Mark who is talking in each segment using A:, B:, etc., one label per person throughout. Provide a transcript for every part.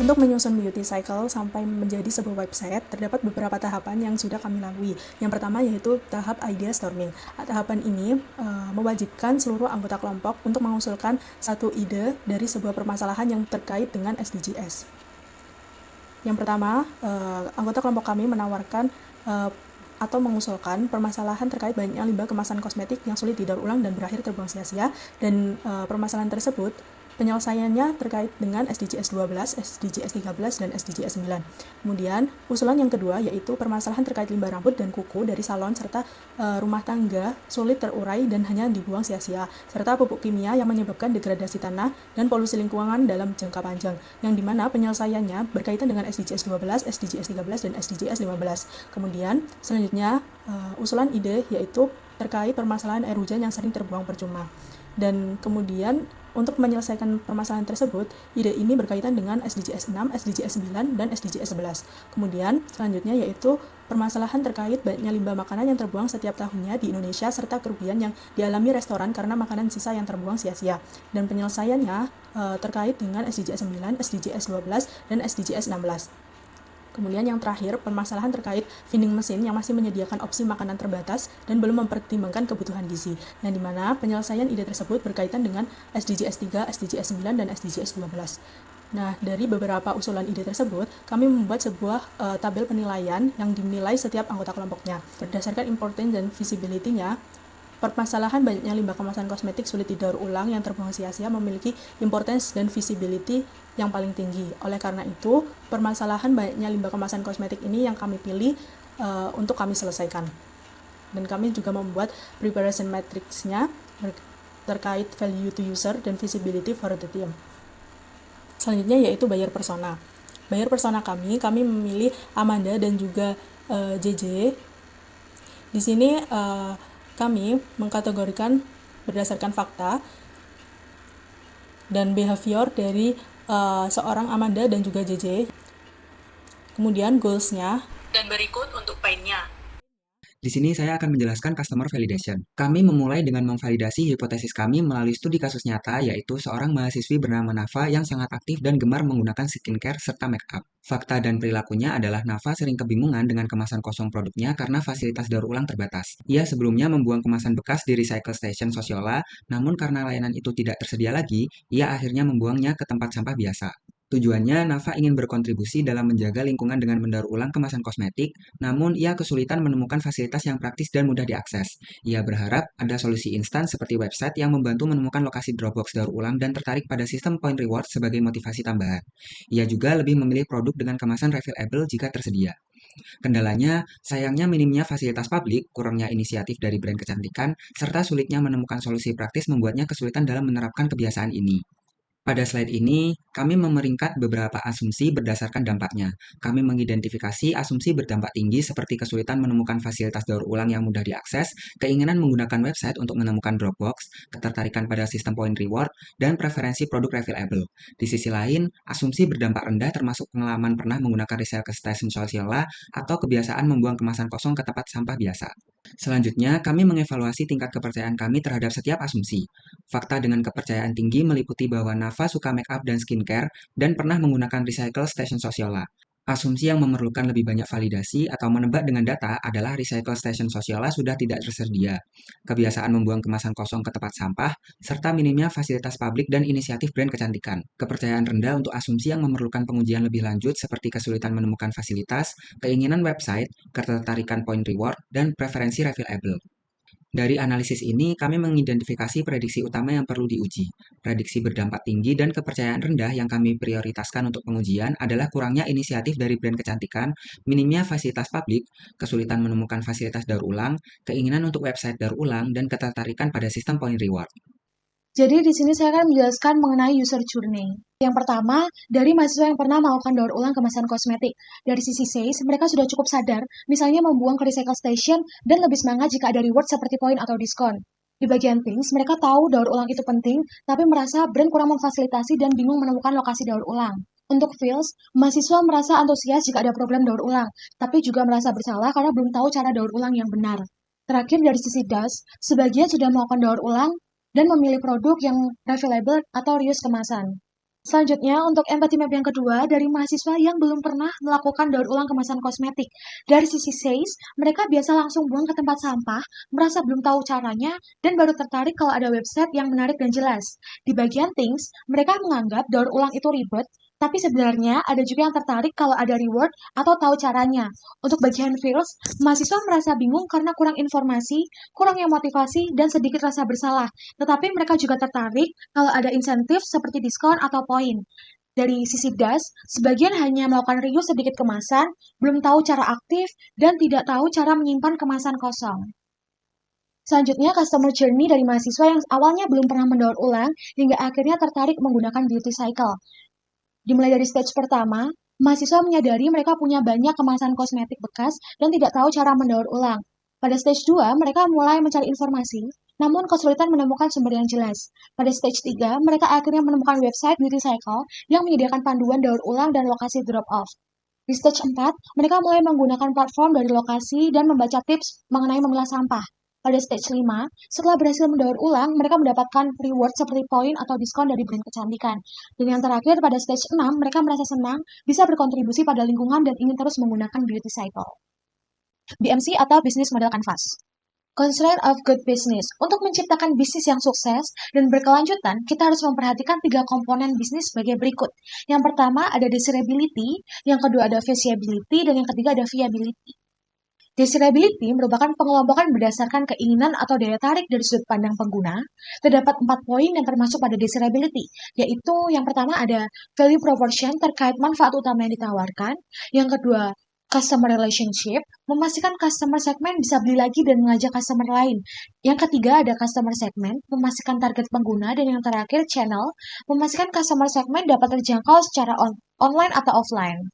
A: Untuk menyusun beauty cycle sampai menjadi sebuah website, terdapat beberapa tahapan yang sudah kami lalui. Yang pertama yaitu tahap idea storming. Tahapan ini mewajibkan seluruh anggota kelompok untuk mengusulkan satu ide dari sebuah permasalahan yang terkait dengan SDGs. Yang pertama, anggota kelompok kami menawarkan atau mengusulkan permasalahan terkait banyaknya limbah kemasan kosmetik yang sulit didaur ulang dan berakhir terbuang sia-sia, dan permasalahan tersebut penyelesaiannya terkait dengan SDGs 12, SDGs 13, dan SDGs 9. Kemudian, usulan yang kedua yaitu permasalahan terkait limbah rambut dan kuku dari salon serta rumah tangga sulit terurai dan hanya dibuang sia-sia, serta pupuk kimia yang menyebabkan degradasi tanah dan polusi lingkungan dalam jangka panjang, yang dimana penyelesaiannya berkaitan dengan SDGs 12, SDGs 13, dan SDGs 15. Kemudian, selanjutnya, usulan ide yaitu terkait permasalahan air hujan yang sering terbuang percuma. Dan kemudian untuk menyelesaikan permasalahan tersebut, ide ini berkaitan dengan SDGs 6, SDGs 9, dan SDGs 11. Kemudian selanjutnya yaitu permasalahan terkait banyaknya limbah makanan yang terbuang setiap tahunnya di Indonesia serta kerugian yang dialami restoran karena makanan sisa yang terbuang sia-sia. Dan penyelesaiannya terkait dengan SDGs 9, SDGs 12, dan SDGs 16. Kemudian yang terakhir, permasalahan terkait vending machine yang masih menyediakan opsi makanan terbatas dan belum mempertimbangkan kebutuhan gizi, yang dimana penyelesaian ide tersebut berkaitan dengan SDGs 3, SDGs 9, dan SDGs 12. Nah, dari beberapa usulan ide tersebut, kami membuat sebuah tabel penilaian yang dinilai setiap anggota kelompoknya. Berdasarkan importance dan visibility-nya, permasalahan banyaknya limbah kemasan kosmetik sulit didaur ulang yang terbuang sia-sia memiliki importance dan visibility yang paling tinggi. Oleh karena itu, permasalahan banyaknya limbah kemasan kosmetik ini yang kami pilih untuk kami selesaikan. Dan kami juga membuat preparation matrix-nya terkait value to user dan visibility for the team. Selanjutnya yaitu buyer persona. Buyer persona kami memilih Amanda dan juga JJ. Di sini kami mengkategorikan berdasarkan fakta dan behavior dari seorang Amanda dan juga JJ. Kemudian goals-nya. Dan berikut untuk painnya.
B: Di sini saya akan menjelaskan customer validation. Kami memulai dengan memvalidasi hipotesis kami melalui studi kasus nyata, yaitu seorang mahasiswi bernama Nafa yang sangat aktif dan gemar menggunakan skincare serta make up. Fakta dan perilakunya adalah Nafa sering kebingungan dengan kemasan kosong produknya karena fasilitas daur ulang terbatas. Ia sebelumnya membuang kemasan bekas di recycle station Sosiola, namun karena layanan itu tidak tersedia lagi, ia akhirnya membuangnya ke tempat sampah biasa. Tujuannya, Nafa ingin berkontribusi dalam menjaga lingkungan dengan mendaur ulang kemasan kosmetik, namun ia kesulitan menemukan fasilitas yang praktis dan mudah diakses. Ia berharap ada solusi instan seperti website yang membantu menemukan lokasi Dropbox daur ulang dan tertarik pada sistem point reward sebagai motivasi tambahan. Ia juga lebih memilih produk dengan kemasan refillable jika tersedia. Kendalanya, sayangnya minimnya fasilitas publik, kurangnya inisiatif dari brand kecantikan, serta sulitnya menemukan solusi praktis membuatnya kesulitan dalam menerapkan kebiasaan ini. Pada slide ini, kami memeringkat beberapa asumsi berdasarkan dampaknya. Kami mengidentifikasi asumsi berdampak tinggi seperti kesulitan menemukan fasilitas daur ulang yang mudah diakses, keinginan menggunakan website untuk menemukan Dropbox, ketertarikan pada sistem point reward, dan preferensi produk refillable. Di sisi lain, asumsi berdampak rendah termasuk pengalaman pernah menggunakan recycle station Sosiola atau kebiasaan membuang kemasan kosong ke tempat sampah biasa. Selanjutnya, kami mengevaluasi tingkat kepercayaan kami terhadap setiap asumsi. Fakta dengan kepercayaan tinggi meliputi bahwa Nafa suka make up dan skincare dan pernah menggunakan recycle station Sosiola. Asumsi yang memerlukan lebih banyak validasi atau menebak dengan data adalah recycle station Sosiola sudah tidak tersedia, kebiasaan membuang kemasan kosong ke tempat sampah, serta minimnya fasilitas publik dan inisiatif brand kecantikan. Kepercayaan rendah untuk asumsi yang memerlukan pengujian lebih lanjut seperti kesulitan menemukan fasilitas, keinginan website, ketertarikan point reward, dan preferensi refillable. Dari analisis ini, kami mengidentifikasi prediksi utama yang perlu diuji. Prediksi berdampak tinggi dan kepercayaan rendah yang kami prioritaskan untuk pengujian adalah kurangnya inisiatif dari brand kecantikan, minimnya fasilitas publik, kesulitan menemukan fasilitas daur ulang, keinginan untuk website daur ulang, dan ketertarikan pada sistem point reward.
C: Jadi di sini saya akan menjelaskan mengenai user journey. Yang pertama, dari mahasiswa yang pernah melakukan daur ulang kemasan kosmetik. Dari sisi sales, mereka sudah cukup sadar, misalnya membuang ke recycle station dan lebih semangat jika ada reward seperti poin atau diskon. Di bagian things, mereka tahu daur ulang itu penting, tapi merasa brand kurang memfasilitasi dan bingung menemukan lokasi daur ulang. Untuk feels, mahasiswa merasa antusias jika ada program daur ulang, tapi juga merasa bersalah karena belum tahu cara daur ulang yang benar. Terakhir dari sisi das, sebagian sudah melakukan daur ulang dan memilih produk yang refillable atau reuse kemasan. Selanjutnya, untuk empathy map yang kedua, dari mahasiswa yang belum pernah melakukan daur ulang kemasan kosmetik. Dari sisi sales, mereka biasa langsung buang ke tempat sampah, merasa belum tahu caranya, dan baru tertarik kalau ada website yang menarik dan jelas. Di bagian things, mereka menganggap daur ulang itu ribet, tapi sebenarnya ada juga yang tertarik kalau ada reward atau tahu caranya. Untuk bagian feels, mahasiswa merasa bingung karena kurang informasi, kurangnya motivasi, dan sedikit rasa bersalah. Tetapi mereka juga tertarik kalau ada insentif seperti diskon atau poin. Dari sisi das, sebagian hanya melakukan reuse sedikit kemasan, belum tahu cara aktif, dan tidak tahu cara menyimpan kemasan kosong. Selanjutnya, customer journey dari mahasiswa yang awalnya belum pernah mendaur ulang hingga akhirnya tertarik menggunakan beauty cycle. Dimulai dari stage pertama, mahasiswa menyadari mereka punya banyak kemasan kosmetik bekas dan tidak tahu cara mendaur ulang. Pada stage 2, mereka mulai mencari informasi, namun kesulitan menemukan sumber yang jelas. Pada stage 3, mereka akhirnya menemukan website Beauty Cycle yang menyediakan panduan daur ulang dan lokasi drop-off. Di stage 4, mereka mulai menggunakan platform dari lokasi dan membaca tips mengenai memilah sampah. Pada stage 5, setelah berhasil mendaur ulang, mereka mendapatkan reward seperti poin atau diskon dari brand kecantikan. Dan yang terakhir, pada stage 6, mereka merasa senang bisa berkontribusi pada lingkungan dan ingin terus menggunakan beauty cycle. BMC atau Business Model Canvas. Constraint of good business. Untuk menciptakan bisnis yang sukses dan berkelanjutan, kita harus memperhatikan 3 komponen bisnis sebagai berikut. Yang pertama ada desirability, yang kedua ada feasibility, dan yang ketiga ada viability. Desirability merupakan pengelompokan berdasarkan keinginan atau daya tarik dari sudut pandang pengguna. Terdapat 4 poin yang termasuk pada desirability, yaitu yang pertama ada value proportion terkait manfaat utama yang ditawarkan. Yang kedua, customer relationship, memastikan customer segment bisa beli lagi dan mengajak customer lain. Yang ketiga ada customer segment, memastikan target pengguna. Dan yang terakhir, channel, memastikan customer segment dapat terjangkau secara online atau offline.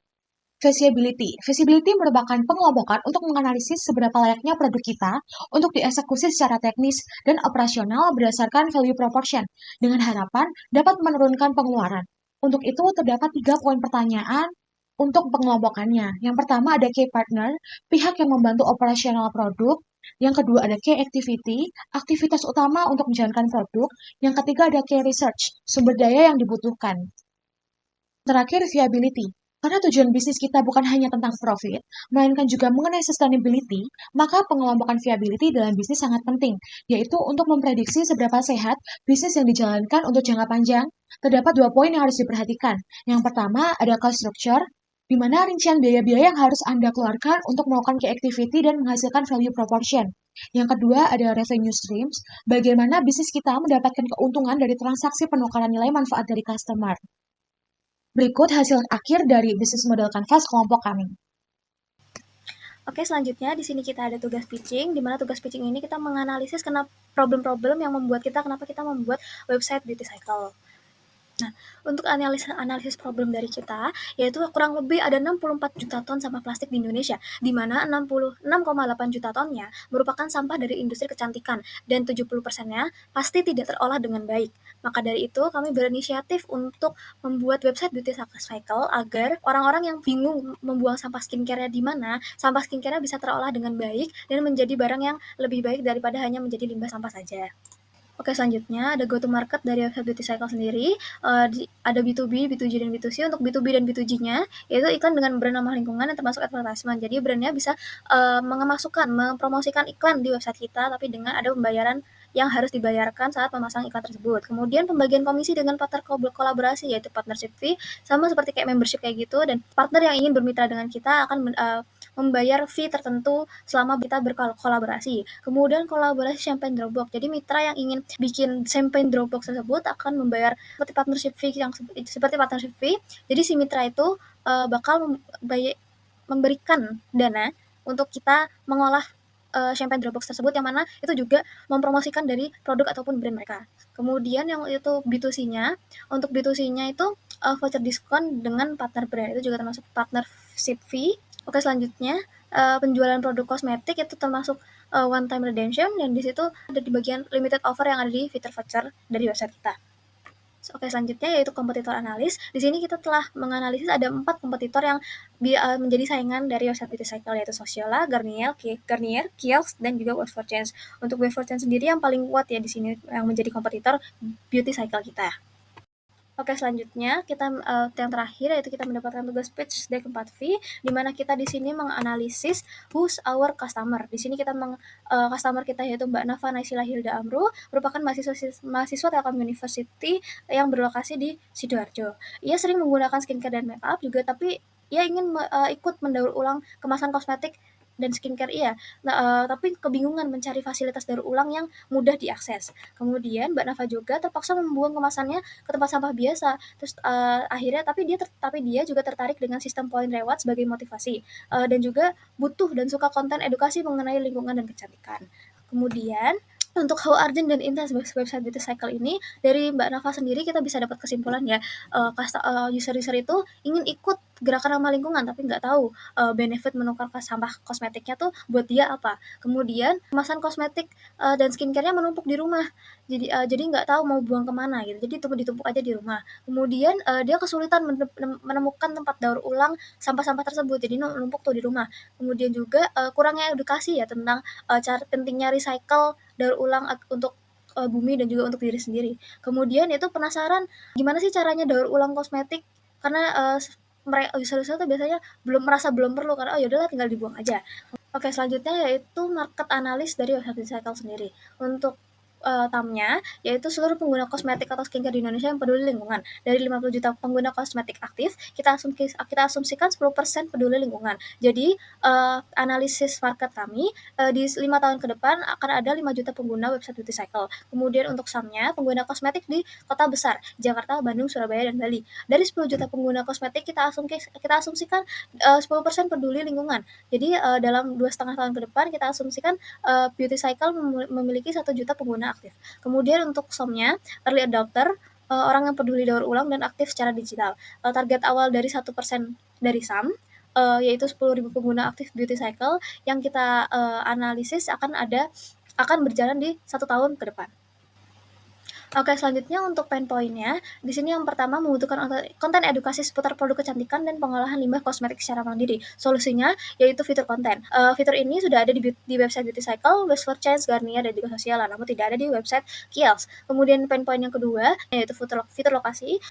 C: Feasibility. Feasibility merupakan pengelompokan untuk menganalisis seberapa layaknya produk kita untuk dieksekusi secara teknis dan operasional berdasarkan value proportion, dengan harapan dapat menurunkan pengeluaran. Untuk itu, terdapat 3 poin pertanyaan untuk pengelompokannya. Yang pertama ada key partner, pihak yang membantu operasional produk. Yang kedua ada key activity, aktivitas utama untuk menjalankan produk. Yang ketiga ada key research, sumber daya yang dibutuhkan. Terakhir, viability. Karena tujuan bisnis kita bukan hanya tentang profit, melainkan juga mengenai sustainability, maka pengelompokan viability dalam bisnis sangat penting, yaitu untuk memprediksi seberapa sehat bisnis yang dijalankan untuk jangka panjang. Terdapat 2 poin yang harus diperhatikan. Yang pertama ada cost structure, di mana rincian biaya-biaya yang harus Anda keluarkan untuk melakukan key activity dan menghasilkan value proportion. Yang kedua ada revenue streams, bagaimana bisnis kita mendapatkan keuntungan dari transaksi penukaran nilai manfaat dari customer. Berikut hasil akhir dari bisnis model Canvas kelompok kami.
D: Oke, selanjutnya di sini kita ada tugas pitching, di mana tugas pitching ini kita menganalisis kenapa problem-problem yang membuat kenapa kita membuat website Beauty Cycle. Nah, untuk analisis problem dari kita, yaitu kurang lebih ada 64 juta ton sampah plastik di Indonesia, di mana 66,8 juta tonnya merupakan sampah dari industri kecantikan, dan 70%-nya pasti tidak terolah dengan baik. Maka dari itu, kami berinisiatif untuk membuat website Beauty Cycle agar orang-orang yang bingung membuang sampah skincare-nya di mana, sampah skincare-nya bisa terolah dengan baik dan menjadi barang yang lebih baik daripada hanya menjadi limbah sampah saja. Oke, selanjutnya ada go to market dari website Beauty Cycle sendiri. Ada B2B, B2G, dan B2C. Untuk B2B dan B2G-nya, yaitu iklan dengan brand ramah lingkungan yang termasuk advertisement. Jadi brandnya bisa mempromosikan iklan di website kita, tapi dengan ada pembayaran yang harus dibayarkan saat memasang iklan tersebut. Kemudian pembagian komisi dengan partner kolaborasi, yaitu partnership fee, sama seperti kayak membership kayak gitu. Dan partner yang ingin bermitra dengan kita akan membayar fee tertentu selama kita berkolaborasi. Kemudian kolaborasi champagne Dropbox. Jadi mitra yang ingin bikin champagne Dropbox tersebut akan membayar seperti partnership fee. Jadi si mitra itu bakal memberikan dana untuk kita mengolah champagne Dropbox tersebut, yang mana itu juga mempromosikan dari produk ataupun brand mereka. Kemudian yang itu B2C-nya, untuk B2C-nya itu voucher diskon dengan partner brand, itu juga termasuk partnership fee. Oke, selanjutnya penjualan produk kosmetik itu termasuk one time redemption, dan di situ ada di bagian limited offer yang ada di fitur voucher dari website kita. Oke, selanjutnya yaitu kompetitor analis. Di sini kita telah menganalisis ada 4 kompetitor yang menjadi saingan dari website Beauty Cycle, yaitu Sociala, Garnier, Kiehl's, dan juga Web for Change. Untuk Web for Change sendiri yang paling kuat ya di sini yang menjadi kompetitor Beauty Cycle kita. Oke, selanjutnya yang terakhir yaitu kita mendapatkan tugas pitch deck 4V, di mana kita di sini menganalisis who's our customer. Di sini customer kita yaitu Mbak Nafa Naisila Hilda Amru merupakan mahasiswa Telkom University yang berlokasi di Sidoarjo. Ia sering menggunakan skincare dan makeup juga, tapi ia ingin ikut mendaur ulang kemasan kosmetik dan skincare ia. Tapi kebingungan mencari fasilitas daur ulang yang mudah diakses. Kemudian Mbak Nafa juga terpaksa membuang kemasannya ke tempat sampah biasa. Terus akhirnya tapi dia juga tertarik dengan sistem point reward sebagai motivasi, dan juga butuh dan suka konten edukasi mengenai lingkungan dan kecantikan. Kemudian untuk how urgent dan intense website beauty cycle ini, dari Mbak Nafa sendiri kita bisa dapat kesimpulan ya, user-user itu ingin ikut gerakan ramah lingkungan tapi nggak tahu benefit menukar sampah kosmetiknya tuh buat dia apa. Kemudian kemasan kosmetik dan skincare-nya menumpuk di rumah. Jadi nggak tahu mau buang kemana gitu. Jadi ditumpuk aja di rumah. Kemudian dia kesulitan menemukan tempat daur ulang sampah-sampah tersebut. Jadi numpuk tuh di rumah. Kemudian juga kurangnya edukasi ya tentang cara pentingnya recycle, daur ulang untuk bumi dan juga untuk diri sendiri. Kemudian itu penasaran gimana sih caranya daur ulang kosmetik, karena mereka user-user tuh biasanya belum perlu karena oh yaudahlah tinggal dibuang aja. Oke, selanjutnya yaitu market analis dari website Recycle sendiri. Untuk term-nya, yaitu seluruh pengguna kosmetik atau skincare di Indonesia yang peduli lingkungan. Dari 50 juta pengguna kosmetik aktif, kita asumsikan 10% peduli lingkungan. Jadi, analisis market kami, di 5 tahun ke depan akan ada 5 juta pengguna website Beauty Cycle. Kemudian untuk sum-nya, pengguna kosmetik di kota besar, Jakarta, Bandung, Surabaya, dan Bali. Dari 10 juta pengguna kosmetik, kita asumsikan 10% peduli lingkungan. Jadi dalam 2,5 tahun ke depan kita asumsikan Beauty Cycle memiliki 1 juta pengguna aktif. Kemudian untuk SOM-nya, early adopter, orang yang peduli daur ulang dan aktif secara digital. Target awal dari 1% dari SAM, yaitu 10.000 pengguna aktif Beauty Cycle yang kita analisis akan berjalan di 1 tahun ke depan. Oke, selanjutnya untuk pain point-nya, di sini yang pertama membutuhkan konten edukasi seputar produk kecantikan dan pengolahan limbah kosmetik secara mandiri. Solusinya yaitu fitur konten. Fitur ini sudah ada di website Beauty Cycle, Waste for Change, Garnier, dan juga Sosiala, namun tidak ada di website Kiehl's. Kemudian pain point yang kedua yaitu fitur lokasi.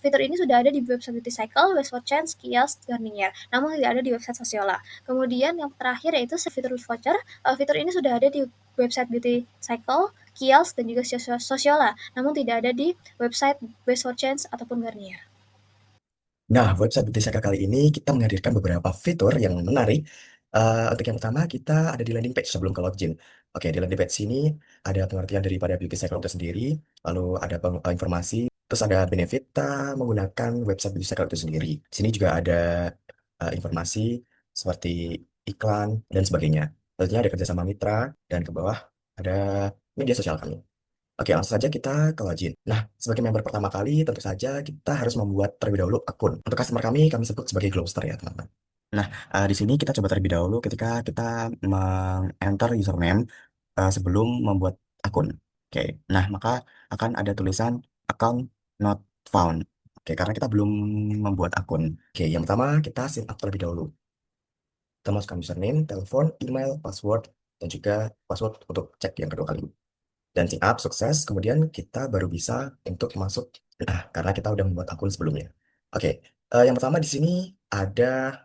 D: Fitur ini sudah ada di website Beauty Cycle, Waste for Change, Kiehl's, Garnier, namun tidak ada di website Sosiala. Kemudian yang terakhir yaitu fitur voucher. Fitur ini sudah ada di website Beauty Cycle, Kiehl's, dan juga Sosiala, namun tidak ada di website Waste for Change ataupun Garnier.
E: Nah, website Beauty Cycle kali ini kita menghadirkan beberapa fitur yang menarik. Untuk yang pertama, kita ada di landing page sebelum ke login. Oke, di landing page sini ada pengertian daripada Beauty Cycle itu sendiri, lalu ada informasi, terus ada benefit kita menggunakan website Beauty Cycle itu sendiri. Di sini juga ada informasi seperti iklan dan sebagainya. Tentunya ada kerjasama mitra, dan ke bawah ada media sosial kami. Oke, langsung saja kita ke login. Nah, sebagai member pertama kali, tentu saja kita harus membuat terlebih dahulu akun. Untuk customer kami sebut sebagai Glowster ya, teman-teman. Nah, di sini kita coba terlebih dahulu ketika kita meng-enter username sebelum membuat akun. Oke, nah maka akan ada tulisan account not found. Oke, karena kita belum membuat akun. Oke, yang pertama kita sign up terlebih dahulu. Kita masukkan username, telepon, email, password, dan juga password untuk cek yang kedua kali. Dan sign up sukses, kemudian kita baru bisa untuk masuk. Nah, karena kita udah membuat akun sebelumnya. Oke, yang pertama di sini ada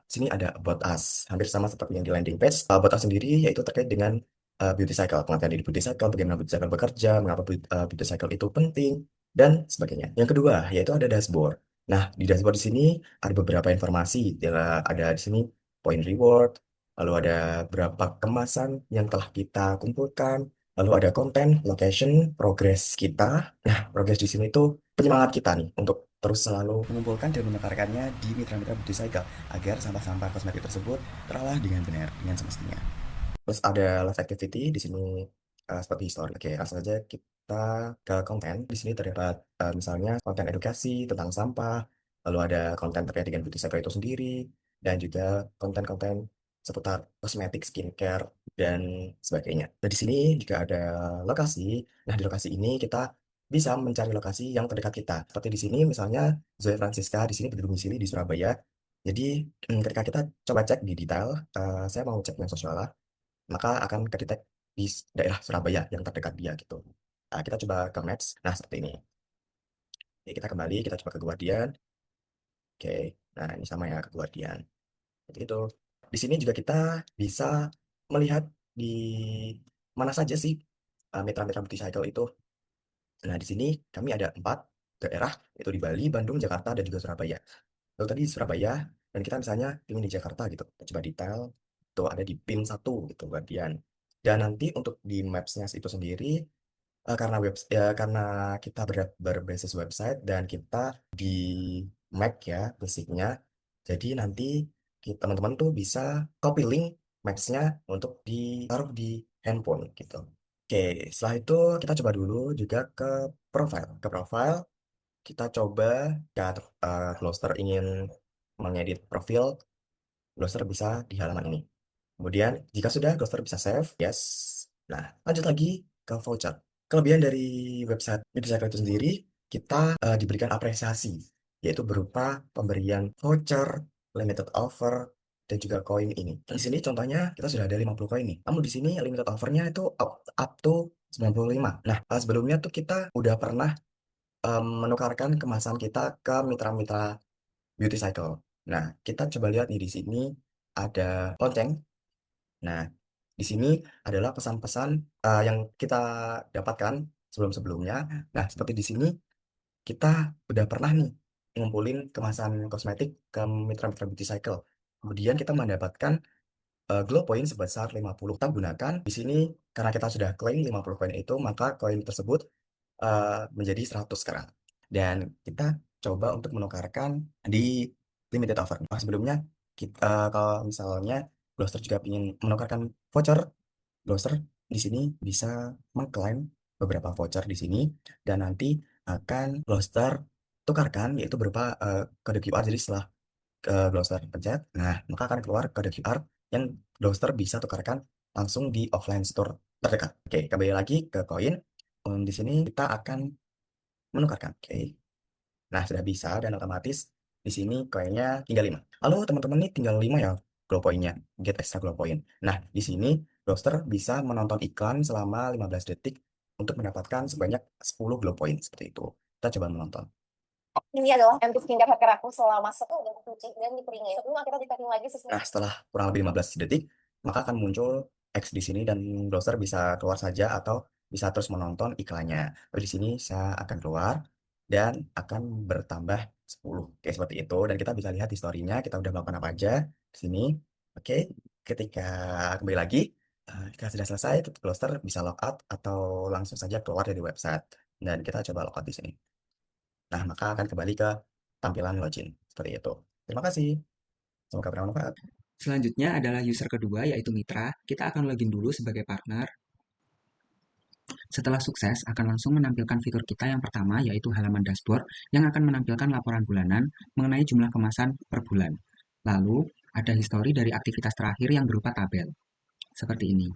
E: about us, hampir sama seperti yang di landing page. About us sendiri yaitu terkait dengan beauty cycle, pengertian dari beauty cycle, bagaimana beauty cycle bekerja, mengapa beauty cycle itu penting, dan sebagainya. Yang kedua yaitu ada dashboard. Nah, di dashboard di sini ada beberapa informasi. Ada di sini point reward, lalu ada berapa kemasan yang telah kita kumpulkan, lalu ada konten, location, progress kita. Nah, progress di sini itu penyemangat kita nih untuk terus selalu mengumpulkan dan menekarkannya di mitra-mitra beauty cycle agar sampah-sampah kosmetik tersebut terolah dengan benar, dengan semestinya. Terus ada live activity di sini seperti history. Oke, langsung saja kita ke konten. Di sini terdapat misalnya konten edukasi tentang sampah, lalu ada konten terkait dengan beauty cycle itu sendiri, dan juga konten-konten seputar kosmetik, skincare, dan sebagainya. Nah, di sini juga ada lokasi. Nah, di lokasi ini kita bisa mencari lokasi yang terdekat kita. Seperti di sini misalnya Zoe Francisca di sini berdomisili di Surabaya. Jadi ketika kita coba cek di detail, saya mau cek yang sosial, maka akan kedetek di daerah Surabaya yang terdekat dia gitu. Nah, kita coba ke Maps. Nah, seperti ini. Oke, kita kembali, kita coba ke Guardian. Oke, nah ini sama ya ke Guardian. Seperti itu. Di sini juga kita bisa melihat di mana saja sih mitra-mitra Beauty Cycle itu. Nah, di sini kami ada 4 daerah, yaitu di Bali, Bandung, Jakarta, dan juga Surabaya. Kalau tadi Surabaya, dan kita misalnya ingin di Jakarta gitu, kita coba detail, itu ada di PIN 1 gitu, Guardian. Dan nanti untuk di Maps-nya itu sendiri, karena kita berbasis website dan kita di Mac ya basicnya, jadi nanti teman-teman tuh bisa copy link Maps-nya untuk ditaruh di handphone gitu. Oke, setelah itu kita coba dulu juga ke profile. Ke profile, kita coba ya Gloucester ingin mengedit profil, Gloucester bisa di halaman ini. Kemudian, jika sudah, Gloucester bisa save, yes. Nah, lanjut lagi ke voucher. Kelebihan dari website Beautycycle itu sendiri, kita diberikan apresiasi, yaitu berupa pemberian voucher, limited offer, dan juga koin ini. Di sini contohnya kita sudah ada 50 koin nih. Namun di sini limited offernya itu up to 95. Nah, sebelumnya tuh kita udah pernah menukarkan kemasan kita ke mitra-mitra Beauty Cycle. Nah, kita coba lihat nih di sini ada lonceng. Nah, di sini adalah pesan-pesan yang kita dapatkan sebelum-sebelumnya. Nah, seperti di sini kita udah pernah nih ngumpulin kemasan kosmetik ke mitra-mitra Beauty Cycle. Kemudian kita mendapatkan glow point sebesar 50. Kita gunakan di sini karena kita sudah klaim 50 koin itu, maka koin tersebut menjadi 100 sekarang. Dan kita coba untuk menukarkan di limited offer. Nah, sebelumnya kita kalau misalnya Gloucester juga ingin menukarkan voucher, Gloucester di sini bisa mengklaim beberapa voucher di sini dan nanti akan Gloucester tukarkan yaitu berupa kode QR. Jadi setelah Gloucester pencet, nah maka akan keluar kode QR yang Gloucester bisa tukarkan langsung di offline store terdekat. Oke, kembali lagi ke koin. Di sini kita akan menukarkan. Oke. Nah, sudah bisa dan otomatis di sini koinnya tinggal 5. Lalu teman-teman nih tinggal 5 ya glow point-nya, get extra glow point. Nah, di sini roster bisa menonton iklan selama 15 detik untuk mendapatkan sebanyak 10 glow point seperti itu. Kita coba menonton.
F: Ini adalah empty skincare hacker aku selama setahun dan dicuci dan dikeringin. Sebelum akhirnya dipacking lagi sesuai.
E: Nah, setelah kurang lebih 15 detik, maka akan muncul X di sini dan browser bisa keluar saja atau bisa terus menonton iklannya. Lalu di sini saya akan keluar dan akan bertambah 10. Oke, seperti itu. Dan kita bisa lihat historinya, kita udah melakukan apa aja di sini. Oke, ketika kembali lagi, jika sudah selesai, browser bisa logout atau langsung saja keluar dari website. Dan kita coba logout di sini. Nah, maka akan kembali ke tampilan login. Seperti itu. Terima kasih. Semoga bermanfaat.
B: Selanjutnya adalah user kedua, yaitu mitra. Kita akan login dulu sebagai partner. Setelah sukses, akan langsung menampilkan fitur kita yang pertama, yaitu halaman dashboard, yang akan menampilkan laporan bulanan mengenai jumlah kemasan per bulan. Lalu, ada histori dari aktivitas terakhir yang berupa tabel. Seperti ini.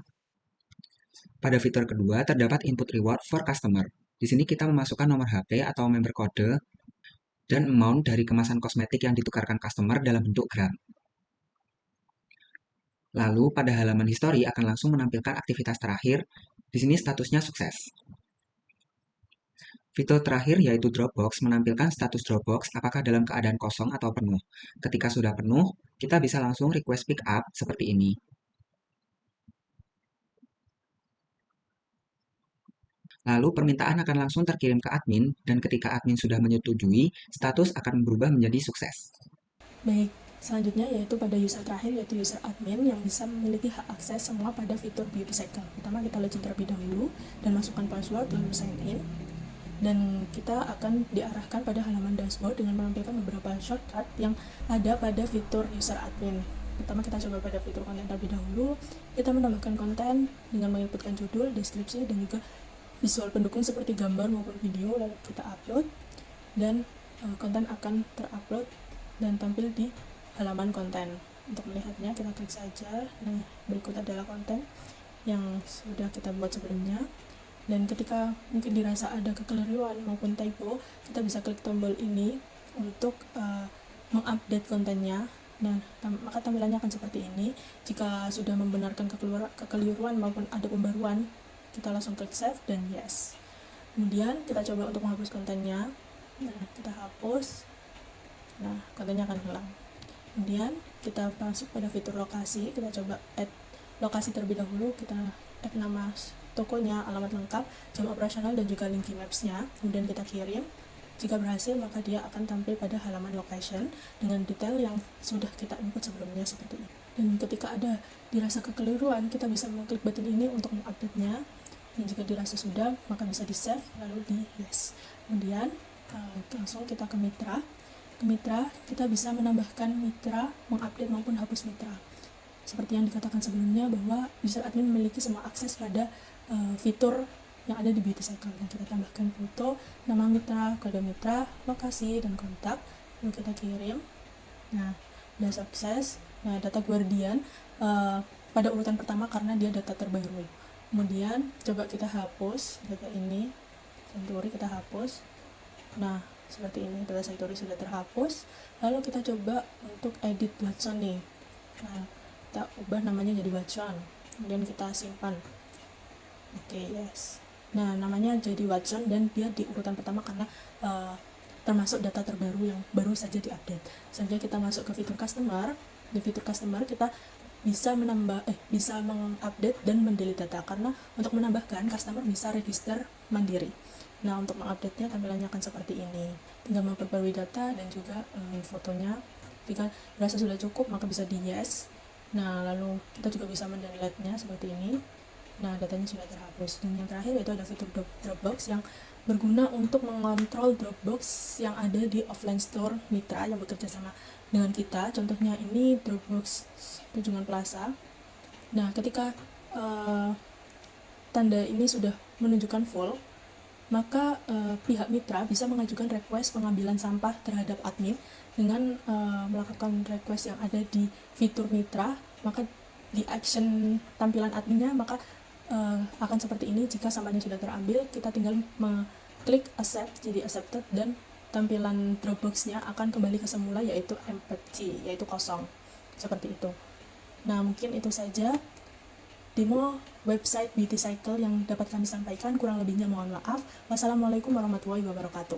B: Pada fitur kedua, terdapat input reward for customer. Di sini kita memasukkan nomor HP atau member kode dan amount dari kemasan kosmetik yang ditukarkan customer dalam bentuk gram. Lalu pada halaman history akan langsung menampilkan aktivitas terakhir. Di sini statusnya sukses. Fitur terakhir yaitu Dropbox menampilkan status Dropbox apakah dalam keadaan kosong atau penuh. Ketika sudah penuh, kita bisa langsung request pick up seperti ini. Lalu permintaan akan langsung terkirim ke admin dan ketika admin sudah menyetujui, status akan berubah menjadi sukses.
A: Baik, selanjutnya yaitu pada user terakhir yaitu user admin yang bisa memiliki hak akses semua pada fitur Beauty Cycle. Pertama kita login terlebih dahulu dan masukkan password lalu sign in. Dan kita akan diarahkan pada halaman dashboard dengan menampilkan beberapa shortcut yang ada pada fitur user admin. Pertama kita coba pada fitur konten terlebih dahulu. Kita menambahkan konten dengan menginputkan judul, deskripsi, dan juga visual pendukung seperti gambar maupun video, lalu kita upload dan konten akan terupload dan tampil di halaman konten. Untuk melihatnya kita klik saja. Nah, berikut adalah konten yang sudah kita buat sebelumnya. Dan ketika mungkin dirasa ada kekeliruan maupun typo, kita bisa klik tombol ini untuk mengupdate kontennya. Nah, maka tampilannya akan seperti ini. Jika sudah membenarkan kekeliruan maupun ada pembaruan, kita langsung klik save dan yes. Kemudian kita coba untuk menghapus kontennya. Nah, kita hapus. Nah, kontennya akan hilang. Kemudian kita masuk pada fitur lokasi. Kita coba add lokasi terlebih dahulu. Kita add nama tokonya, alamat lengkap, jam operasional, dan juga link maps-nya. Kemudian kita kirim. Jika berhasil, maka dia akan tampil pada halaman location dengan detail yang sudah kita input sebelumnya seperti ini. Dan ketika ada dirasa kekeliruan, kita bisa mengklik button ini untuk mengupdate-nya. Dan jika dirasa sudah, maka bisa di save lalu di yes. Kemudian langsung kita ke mitra. Ke mitra, kita bisa menambahkan mitra, mengupdate maupun hapus mitra. Seperti yang dikatakan sebelumnya bahwa user admin memiliki semua akses pada fitur yang ada di Beauty Cycle. Nah, kita tambahkan foto, nama mitra, kode mitra, lokasi, dan kontak. Lalu kita kirim. Nah, udah sukses. Nah, data Guardian pada urutan pertama karena dia data terbaru. Kemudian coba kita hapus data ini, Century kita hapus. Nah, seperti ini data Century sudah terhapus. Lalu kita coba untuk edit Watson nih. Nah, kita ubah namanya jadi Watson. Kemudian kita simpan. Oke, yes. Nah, namanya jadi Watson dan dia di urutan pertama karena termasuk data terbaru yang baru saja diupdate. Selanjutnya kita masuk ke fitur customer. Di fitur customer kita bisa bisa mengupdate dan mendelete data karena untuk menambahkan customer bisa register mandiri. Nah, untuk mengupdate-nya tampilannya akan seperti ini. Tinggal memperbarui data dan juga fotonya. Jika dirasa sudah cukup, maka bisa di yes. Nah, lalu kita juga bisa mendelete-nya seperti ini. Nah, datanya sudah terhapus. Dan yang terakhir yaitu ada fitur Dropbox yang berguna untuk mengontrol Dropbox yang ada di offline store mitra yang bekerja sama dengan kita. Contohnya ini Dropbox Tunjungan Plaza. Nah, ketika tanda ini sudah menunjukkan full, maka pihak mitra bisa mengajukan request pengambilan sampah terhadap admin dengan melakukan request yang ada di fitur mitra. Maka di action tampilan adminnya maka akan seperti ini. Jika sampahnya sudah terambil, kita tinggal mengklik accept jadi accepted dan tampilan Dropbox-nya akan kembali ke semula yaitu empty, yaitu kosong. Seperti itu. Nah, mungkin itu saja demo website Beauty Cycle yang dapat kami sampaikan. Kurang lebihnya mohon maaf. Wassalamualaikum warahmatullahi wabarakatuh.